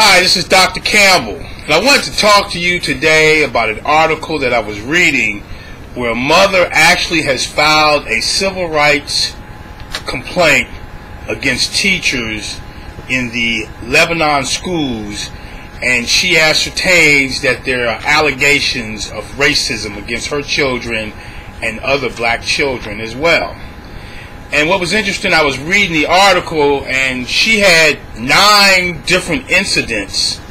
Hi, this is Dr. Campbell, and I wanted to talk to you today about an article that I was reading where a mother actually has filed a civil rights complaint against teachers in the Lebanon Schools, and she ascertains that there are allegations of racism against her children and other black children as well. And what was interesting, I was reading the article, and she had 9 different incidents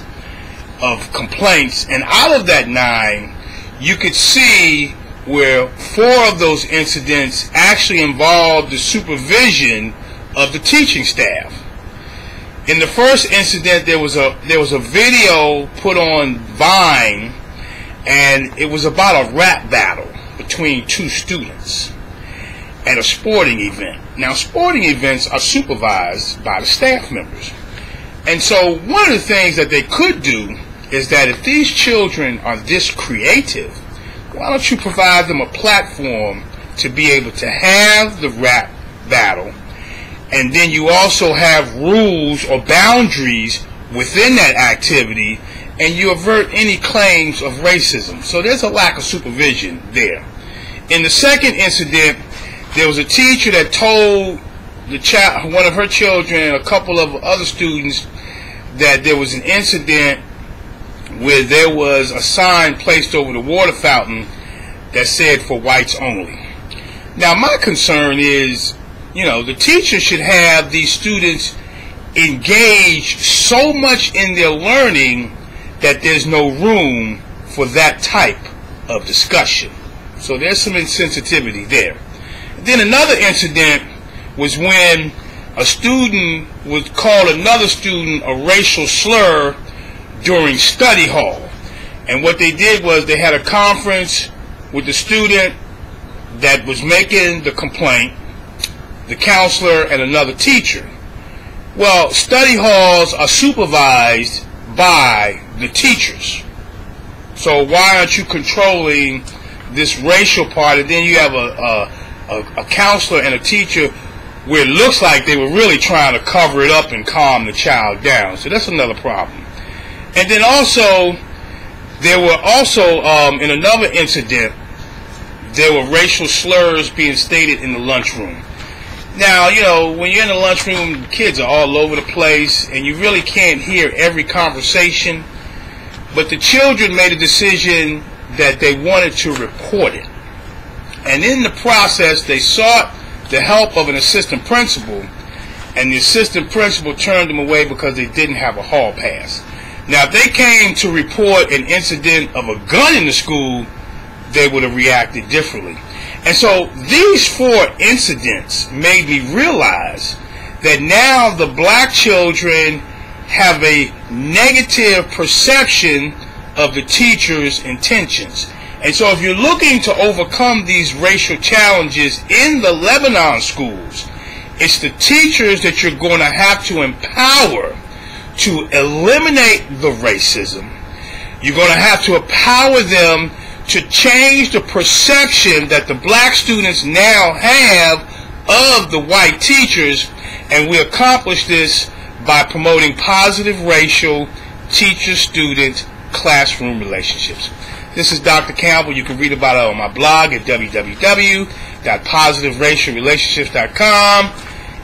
of complaints, and out of that 9, you could see where 4 of those incidents actually involved the supervision of the teaching staff. In the first incident, there was a video put on Vine, and it was about a rap battle between 2 students at a sporting event. Now, sporting events are supervised by the staff members. And so one of the things that they could do is that if these children are this creative, why don't you provide them a platform to be able to have the rap battle, and then you also have rules or boundaries within that activity, and you avert any claims of racism. So there's a lack of supervision there. In the second incident, there was a teacher that told one of her children and a couple of other students that there was an incident where there was a sign placed over the water fountain that said "for whites only." Now, my concern is, the teacher should have these students engaged so much in their learning that there's no room for that type of discussion. So there's some insensitivity there. Then another incident was when a student would call another student a racial slur during study hall. And what they did was they had a conference with the student that was making the complaint, the counselor, and another teacher. Well, study halls are supervised by the teachers. So why aren't you controlling this racial part? And then you have a counselor and a teacher where it looks like they were really trying to cover it up and calm the child down. So that's another problem. And then also, there were also, in another incident, there were racial slurs being stated in the lunchroom. Now, when you're in the lunchroom, kids are all over the place, and you really can't hear every conversation. But the children made a decision that they wanted to report it. And in the process, they sought the help of an assistant principal, and the assistant principal turned them away because they didn't have a hall pass. Now, if they came to report an incident of a gun in the school, they would have reacted differently. And so these 4 incidents made me realize that now the black children have a negative perception of the teacher's intentions. And so if you're looking to overcome these racial challenges in the Lebanon schools, it's the teachers that you're going to have to empower to eliminate the racism. You're going to have to empower them to change the perception that the black students now have of the white teachers, and we accomplish this by promoting positive racial teacher-student classroom relationships. This is Dr. Campbell. You can read about it on my blog at www.positiveracialrelationships.com.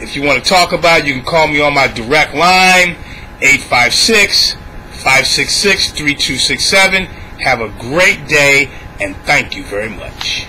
If you want to talk about it, you can call me on my direct line, 856-566-3267. Have a great day, and thank you very much.